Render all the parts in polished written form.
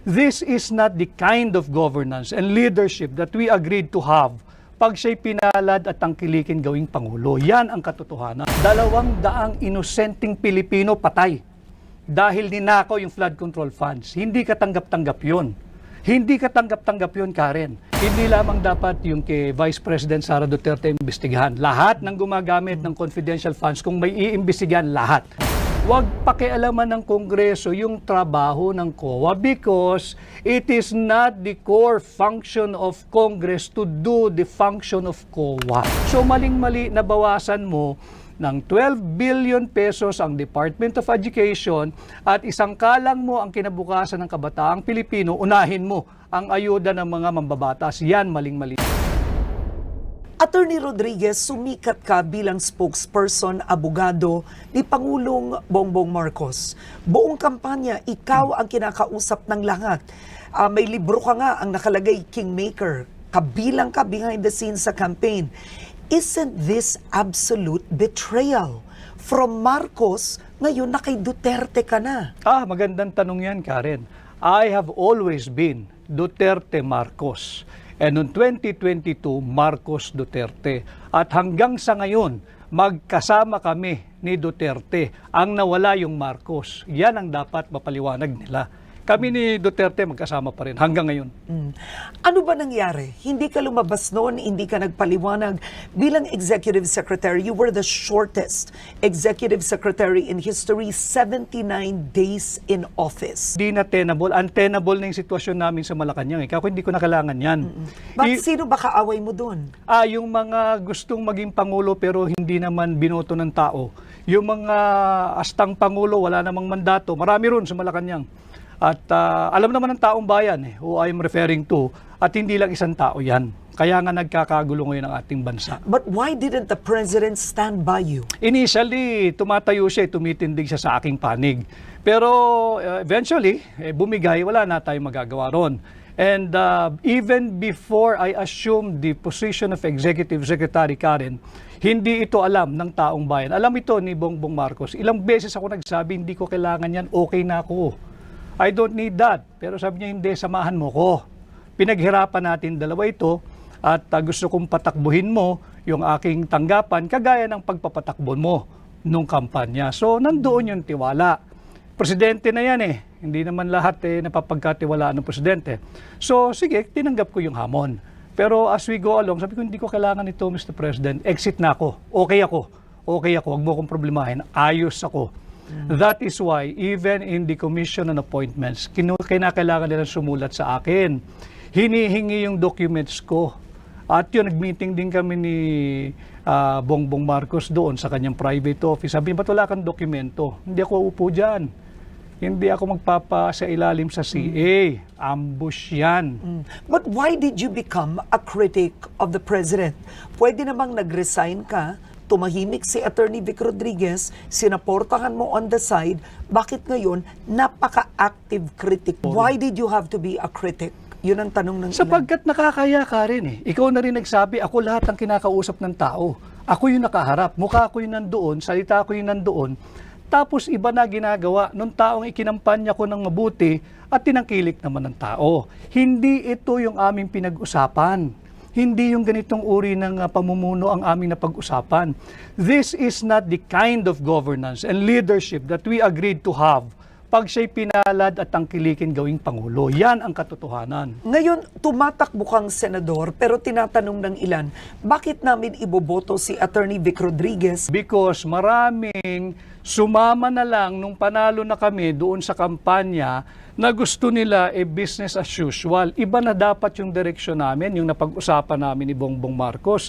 This is not the kind of governance and leadership that we agreed to have pag siya'y pinalad at tangkilikin gawing Pangulo. Yan ang katotohanan. 200 inosenteng Pilipino patay dahil ninakaw yung flood control funds. Hindi katanggap-tanggap yun. Hindi katanggap-tanggap yun, Karen. Hindi lamang dapat yung kay Vice President Sara Duterte imbestigahan. Lahat ng gumagamit ng confidential funds, kung may iimbestigahan, lahat. Huwag pakialaman ng Kongreso yung trabaho ng COA because it is not the core function of Congress to do the function of COA. So maling-mali na bawasan mo ng 12 billion pesos ang Department of Education at isang kalang mo ang kinabukasan ng kabataang Pilipino, unahin mo ang ayuda ng mga mambabatas. Yan maling-mali. Attorney Rodriguez, sumikat ka bilang spokesperson, abogado ni Pangulong Bongbong Marcos. Buong kampanya, ikaw ang kinakausap ng lahat. May libro ka nga ang nakalagay Kingmaker. Kabilang ka behind the scenes sa campaign. Isn't this absolute betrayal? From Marcos, ngayon na kay Duterte ka na. Magandang tanong yan, Karen. I have always been Duterte Marcos. And noong 2022, Marcos Duterte. At hanggang sa ngayon, magkasama kami ni Duterte. Ang nawala yung Marcos. Yan ang dapat mapaliwanag nila. Kami ni Duterte magkasama pa rin hanggang ngayon. Ano ba nangyari? Hindi ka lumabas noon, hindi ka nagpaliwanag. Bilang Executive Secretary, you were the shortest Executive Secretary in history, 79 days in office. Hindi na tenable, untenable na yung sitwasyon namin sa Malacanang. Kaya hindi ko na kailangan yan. Bakit sino ba kaaway mo doon? Yung mga gustong maging Pangulo pero hindi naman binoto ng tao. Yung mga astang Pangulo, wala namang mandato. Marami ron sa Malacanang. At alam naman ng taong bayan who I'm referring to, at hindi lang isang tao yan. Kaya nga nagkakagulo ngayon ang ating bansa. But why didn't the President stand by you? Initially, tumatayo siya, tumitindig siya sa aking panig. Pero eventually, bumigay, wala na tayong magagawa ron. And even before I assumed the position of Executive Secretary, Karen, hindi ito alam ng taong bayan. Alam ito ni Bongbong Marcos. Ilang beses ako nagsabi, hindi ko kailangan yan, okay na ako. I don't need that. Pero sabi niya, hindi, samahan mo ko. Pinaghirapan natin dalawa ito at gusto kong patakbuhin mo yung aking tanggapan kagaya ng pagpapatakbo mo nung kampanya. So, nandoon yung tiwala. Presidente na yan Hindi naman lahat napapagkatiwalaan ng presidente. So, sige, tinanggap ko yung hamon. Pero as we go along, sabi ko, hindi ko kailangan ito, Mr. President. Exit na ako. Okay ako. Okay ako. Huwag mo akong problemahin. Ayos ako. That is why, even in the commission on appointments, kinakailangan nila sumulat sa akin. Hinihingi yung documents ko. At yun, nag-meeting din kami ni Bongbong Marcos doon sa kanyang private office. Sabi niya, ba't wala kang dokumento? Hindi ako upo dyan. Hindi ako magpapa sa ilalim sa CA. Ambush yan. But why did you become a critic of the President? Pwede namang nag-resign ka, tumahimik si Attorney Vic Rodriguez, sinaportahan mo on the side, bakit ngayon napaka-active critic? Why did you have to be a critic? Yun ang tanong ng ilan. Sapagkat nakakaya ka rin Ikaw na rin nagsabi, ako lahat ang kinakausap ng tao. Ako yung nakaharap, mukha ko yung nandoon, salita ko yung nandoon. Tapos iba na ginagawa nung taong ikinampanya ko ng mabuti at tinangkilik naman ng tao. Hindi ito yung aming pinag-usapan. Hindi yung ganitong uri ng pamumuno ang aming napag-usapan. This is not the kind of governance and leadership that we agreed to have pag siya'y pinalad at tangkilikin gawing Pangulo. Yan ang katotohanan. Ngayon, tumatakbo kang senador pero tinatanong ng ilan, bakit namin iboboto si Attorney Vic Rodriguez? Because maraming sumama na lang nung panalo na kami doon sa kampanya na gusto nila business as usual. Iba na dapat yung direksyon namin, yung napag-usapan namin ni Bongbong Marcos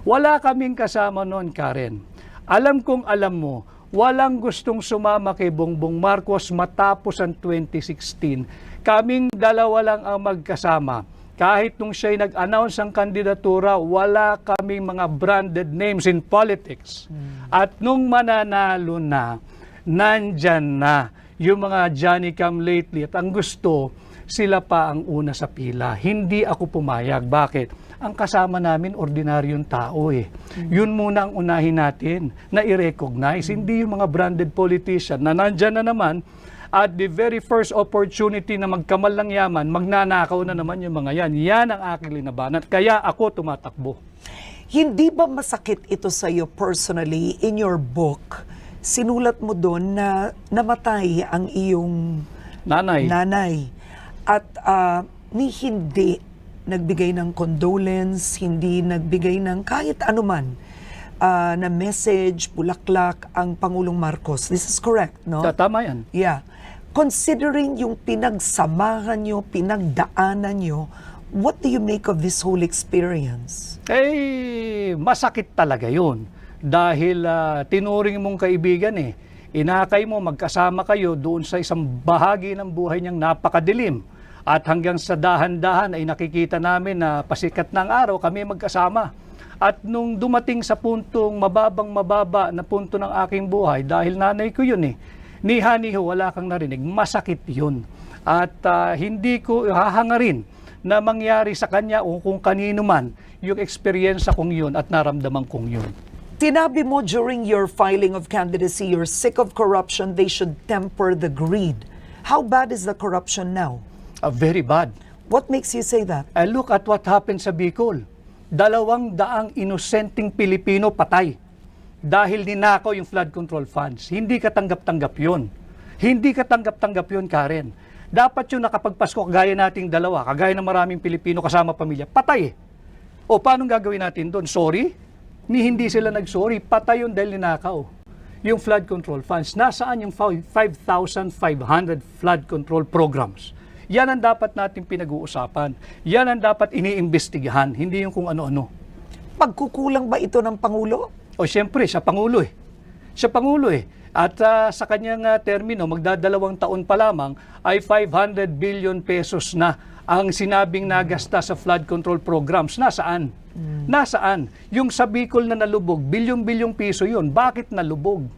Wala kaming kasama noon, Karen. Alam kong alam mo, walang gustong sumama kay Bongbong Marcos matapos ang 2016. Kaming dalawa lang ang magkasama. Kahit nung siya'y nag-announce ang kandidatura, wala kaming mga branded names in politics. At nung mananalo na, nandyan na yung mga Johnny come lately at ang gusto, sila pa ang una sa pila. Hindi ako pumayag. Bakit? Ang kasama namin, ordinaryong tao Yun muna ang unahin natin na i-recognize. Hindi yung mga branded politician na nandyan na naman At the very first opportunity na magkamal ng yaman, magnanakaw na naman yung mga yan. Yan ang aking linabanan. Kaya ako tumatakbo. Hindi ba masakit ito sa iyo personally? In your book, sinulat mo doon na namatay ang iyong nanay. At ni hindi nagbigay ng condolence, hindi nagbigay ng kahit anuman na message, bulaklak ang Pangulong Marcos. This is correct, no? Tama yan. Yeah. Considering yung pinagsamahan nyo, pinagdaanan nyo, what do you make of this whole experience? Masakit talaga yun. Dahil tinuring mong kaibigan inakay mo, magkasama kayo doon sa isang bahagi ng buhay niyang napakadilim. At hanggang sa dahan-dahan ay nakikita namin na pasikat ng araw kami magkasama. At nung dumating sa puntong mababa na punto ng aking buhay, dahil nanay ko yun niha-niho, wala kang narinig, masakit yun. At hindi ko hahangarin na mangyari sa kanya o kung kanino man yung eksperyensya kong yun at naramdaman kong yun. Tinabi mo during your filing of candidacy, you're sick of corruption, they should temper the greed. How bad is the corruption now? Very bad. What makes you say that? Look at what happened sa Bicol. 200 inosenteng Pilipino patay dahil ninakaw yung flood control funds. Hindi katanggap-tanggap yun. Hindi katanggap-tanggap yun, Karen. Dapat yung nakapagpasko, kagaya nating dalawa, kagaya ng maraming Pilipino kasama pamilya, patay. O paano gagawin natin doon? Sorry? Hindi sila nag-sorry. Patay yun dahil ninakaw. Yung flood control funds. Nasaan yung 5,500 flood control programs? Yan ang dapat natin pinag-uusapan. Yan ang dapat iniimbestigahan, hindi yung kung ano-ano. Pagkukulang ba ito ng Pangulo? O siyempre, siya Pangulo Siya Pangulo At sa kanyang termino, magdadalawang taon pa lamang, ay 500 billion pesos na ang sinabing nagasta sa flood control programs. Nasaan? Nasaan? Yung sa Bicol na nalubog, bilyong-bilyong piso yun. Bakit nalubog?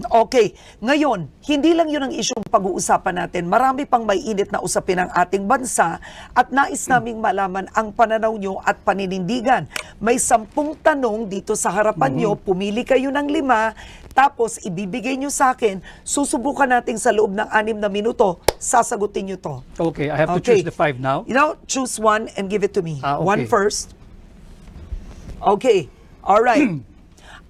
Okay. Ngayon, hindi lang yun ang isyong pag-uusapan natin. Marami pang may init na usapin ng ating bansa at nais naming malaman ang pananaw nyo at paninindigan. May 10 tanong dito sa harapan nyo. Pumili kayo ng 5, tapos ibibigay nyo sa akin. Susubukan natin sa loob ng 6 na minuto. Sasagutin nyo to. Okay, I have to choose the 5 now. Choose one and give it to me. Okay. One first. Okay. All right.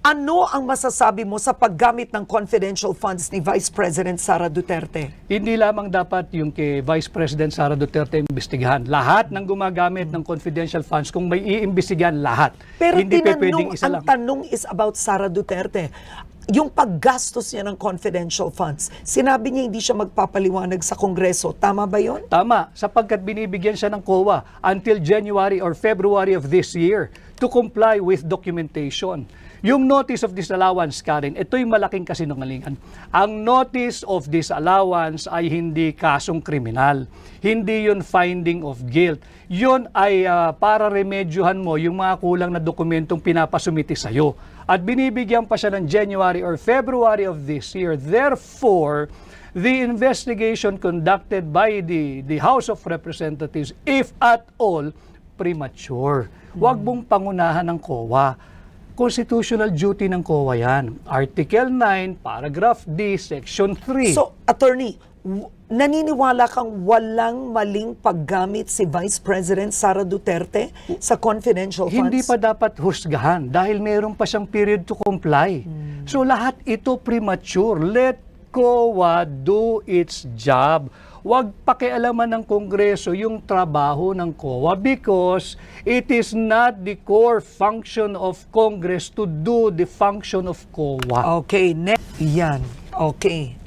Ano ang masasabi mo sa paggamit ng confidential funds ni Vice President Sara Duterte? Hindi lamang dapat yung kay Vice President Sara Duterte imbestigahan. Lahat ng gumagamit ng confidential funds, kung may iimbestigahan, lahat. Pero hindi pwedeng isa lang. ang tanong is about Sara Duterte. Yung paggastos niya ng confidential funds, sinabi niya hindi siya magpapaliwanag sa Kongreso. Tama ba yun? Tama, sapagkat binibigyan siya ng COA until January or February of this year to comply with documentation. Yung notice of disallowance, Karen, ito'y malaking kasinungalingan. Ang notice of disallowance ay hindi kasong kriminal. Hindi yun finding of guilt. Yun ay para remedyohan mo yung mga kulang na dokumentong pinapasumiti sa'yo. At binibigyan pa siya ng January or February of this year. Therefore, the investigation conducted by the House of Representatives, if at all, premature. Huwag mong pangunahan ng COA. Constitutional duty ng COA yan. Article 9, Paragraph D, Section 3. So, Attorney, naniniwala kang walang maling paggamit si Vice President Sara Duterte sa confidential funds? Hindi pa dapat husgahan dahil meron pa siyang period to comply. So lahat ito premature. Let COA do its job. Huwag pakialaman ng Kongreso yung trabaho ng COA because it is not the core function of Congress to do the function of COA. Okay, yan. Okay.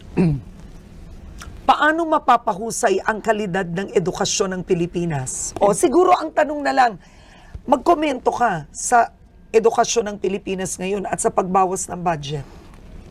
Paano mapapahusay ang kalidad ng edukasyon ng Pilipinas? O siguro ang tanong na lang, magkomento ka sa edukasyon ng Pilipinas ngayon at sa pagbawas ng budget.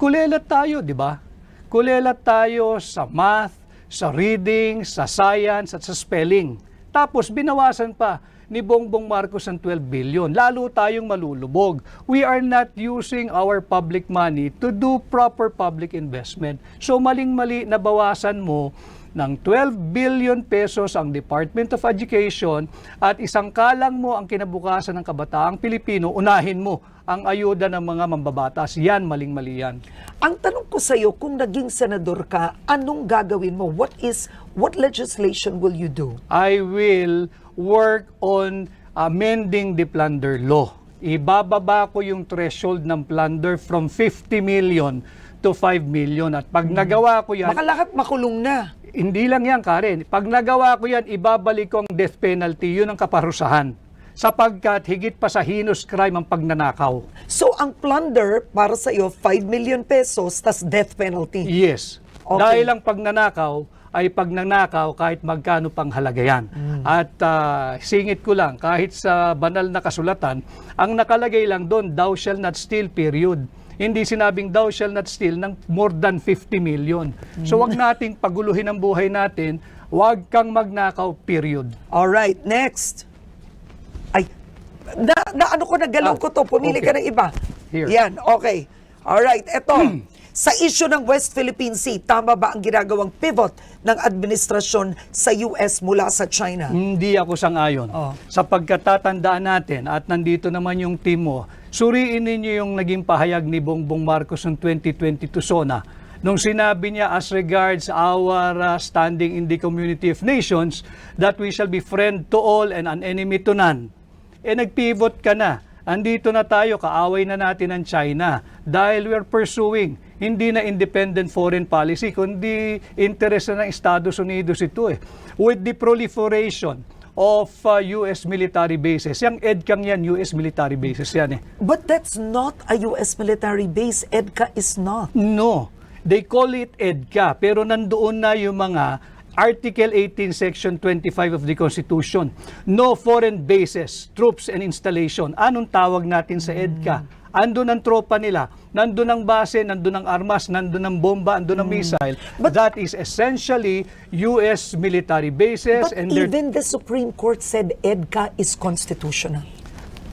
Kulelat tayo, di ba? Kulelat tayo sa math, sa reading, sa science, at sa spelling. Tapos binawasan pa ni Bongbong Marcos ang 12 billion. Lalo tayong malulubog. We are not using our public money to do proper public investment. So maling-mali na bawasan mo ng 12 billion pesos ang Department of Education at isang kalang mo ang kinabukasan ng kabataang Pilipino, unahin mo ang ayuda ng mga mambabatas. Yan, maling-mali yan. Ang tanong ko sa iyo, kung naging senador ka, anong gagawin mo? What legislation will you do? I will work on amending the plunder law. Ibababa ko yung threshold ng plunder from 50 million to 5 million. At pag nagawa ko yan, Baka lahat makulong na. hindi lang yan, Karen. Pag nagawa ko yan, ibabalik ko ang death penalty. Yun ang kaparusahan. Sapagkat higit pa sa heinous crime ang pagnanakaw. So, ang plunder para sa iyo, 5 million pesos, tas death penalty. Yes. Okay. Dahil ang pagnanakaw ay pagnanakaw kahit magkano pang halaga yan. At singit ko lang, kahit sa banal na kasulatan, ang nakalagay lang doon, thou shall not steal, period. Hindi sinabing thou shall not steal ng more than 50 million. So wag nating paguluhin ang buhay natin, wag kang magnakaw, period. Alright, next. Ay, ano ko, nagalaw ko to. Pumili ka okay. ng iba. Here. Yan, okay. Alright, eto. Sa issue ng West Philippine Sea, tama ba ang ginagawang pivot ng administrasyon sa US mula sa China? Hindi ako sang-ayon. Oh. Sapagkat tatandaan natin, at nandito naman yung team mo, suriin ninyo yung naging pahayag ni Bongbong Marcos noong 2022 SONA. Nung sinabi niya, as regards our standing in the community of nations, that we shall be friend to all and an enemy to none. Nag-pivot ka na. Andito na tayo, kaaway na natin ang China dahil we're pursuing hindi na independent foreign policy, kundi interest na ng Estados Unidos ito with the proliferation of US military bases. Yung EDCAng yan, US military bases yan But that's not a US military base. EDCA is not. No, they call it EDCA, pero nandoon na yung mga Article 18, Section 25 of the Constitution. No foreign bases, troops, and installation. Anong tawag natin sa EDCA? Andun ang tropa nila, nandun ang base, nandun ang armas, nandun ang bomba, nandun ang missile. That is essentially U.S. military bases. But and even the Supreme Court said EDCA is constitutional.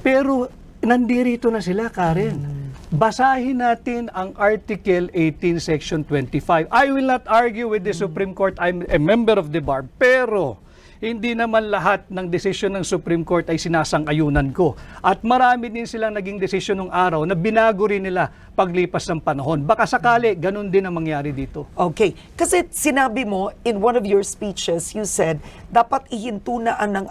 Pero nandirito na sila, Karen. Basahin natin ang Article 18, Section 25. I will not argue with the Supreme Court. I'm a member of the bar. Pero hindi naman lahat ng desisyon ng Supreme Court ay sinasang-ayunan ko. At marami din silang naging desisyon ng araw na binago rin nila paglipas ng panahon. Baka sakali, ganun din ang mangyari dito. Okay. Kasi sinabi mo, in one of your speeches, you said, dapat ihintunaan ng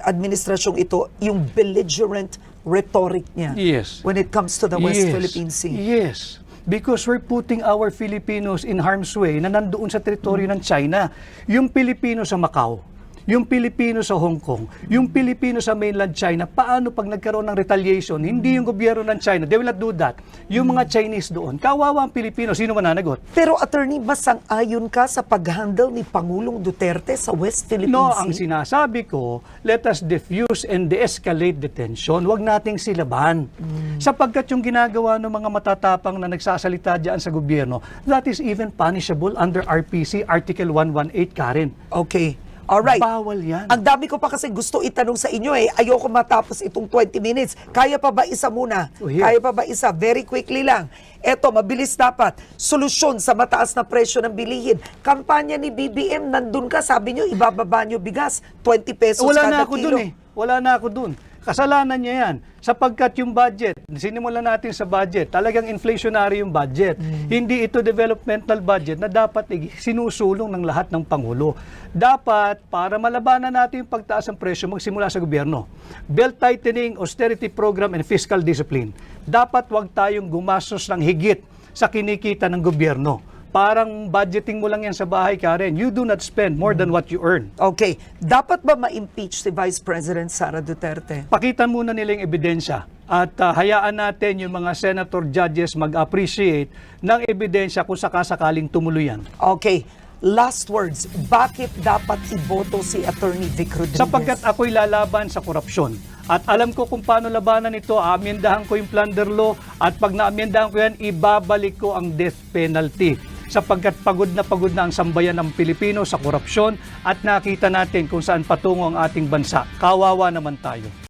administrasyong ito yung belligerent rhetoric niya. Yes. When it comes to the West Philippine Sea. Yes. Because we're putting our Filipinos in harm's way na nandoon sa teritoryo ng China. Yung Pilipino sa Macau, yung Pilipino sa Hong Kong, yung Pilipino sa mainland China, paano pag nagkaroon ng retaliation? Hindi yung gobyerno ng China, they will not do that. Yung mga Chinese doon, kawawa ang Pilipino, sino mananagot? Pero attorney, mas sang-ayon ka sa pag-handle ni Pangulong Duterte sa West Philippine No, Sea? ang sinasabi ko, let us diffuse and de-escalate the tension. Huwag nating silaban. Sapagkat yung ginagawa ng mga matatapang na nagsasalita dyan sa gobyerno, that is even punishable under RPC Article 118, Karen. Okay. Alright. Bawal yan. Ang dami ko pa kasi gusto itanong sa inyo Ayoko matapos itong 20 minutes. Kaya pa ba isa muna? Oh, here. Kaya pa ba isa? Very quickly lang. Eto, mabilis dapat. Solusyon sa mataas na presyo ng bilihin. Kampanya ni BBM, nandun ka. Sabi nyo, ibababa nyo bigas. 20 pesos Wala kada na ako kilo. dun Wala na ako dun. Kasalanan niya yan. Sapagkat yung budget, sinimulan natin sa budget, talagang inflationary yung budget. Hindi ito developmental budget na dapat sinusulong ng lahat ng Pangulo. Dapat, para malabanan natin yung pagtaas ng presyo, magsimula sa gobyerno. Belt tightening, austerity program, and fiscal discipline. Dapat wag tayong gumastos ng higit sa kinikita ng gobyerno. Parang budgeting mo lang yan sa bahay, Karen. You do not spend more than what you earn. Okay. Dapat ba ma-impeach si Vice President Sara Duterte? Pakitan muna nila yung ebidensya at hayaan natin yung mga senator judges mag-appreciate ng ebidensya kung sakasakaling tumuloy yan. Okay. Last words. Bakit dapat iboto si Attorney Vic Rodriguez? Sapagkat ako'y lalaban sa korupsyon. At alam ko kung paano labanan ito, aamyendahan ko yung plunder law at pag naamyendahan ko yan, ibabalik ko ang death penalty. Sapagkat pagod na ang sambayan ng Pilipino sa korupsyon at nakita natin kung saan patungo ang ating bansa. Kawawa naman tayo.